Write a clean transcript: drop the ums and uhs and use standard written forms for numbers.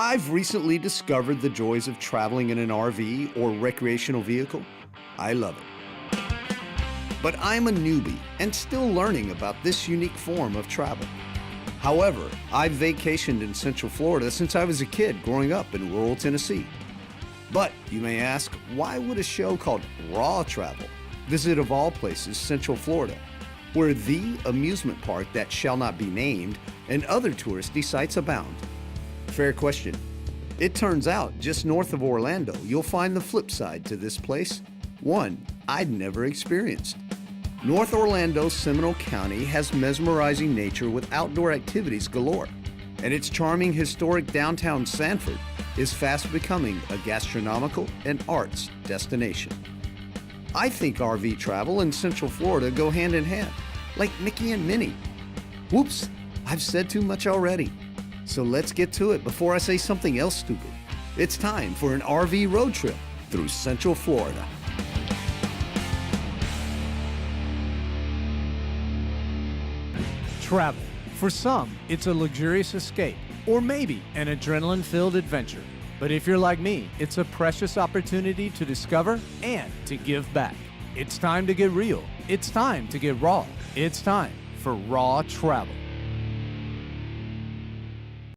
I've recently discovered the joys of traveling in an RV or recreational vehicle. I love it. But I'm a newbie and still learning about this unique form of travel. However, I've vacationed in Central Florida since I was a kid growing up in rural Tennessee. But you may ask, why would a show called Raw Travel visit, of all places, Central Florida, where the amusement park that shall not be named and other touristy sites abound? Fair question. It turns out just north of Orlando, you'll find the flip side to this place, one I'd never experienced. North Orlando's Seminole County has mesmerizing nature with outdoor activities galore, and its charming historic downtown Sanford is fast becoming a gastronomical and arts destination. I think RV travel in Central Florida go hand in hand, like Mickey and Minnie. Whoops, I've said too much already. So let's get to it before I say something else stupid. It's time for an RV road trip through Central Florida. Travel. For some, it's a luxurious escape, or maybe an adrenaline-filled adventure. But if you're like me, it's a precious opportunity to discover and to give back. It's time to get real. It's time to get raw. It's time for Raw Travel.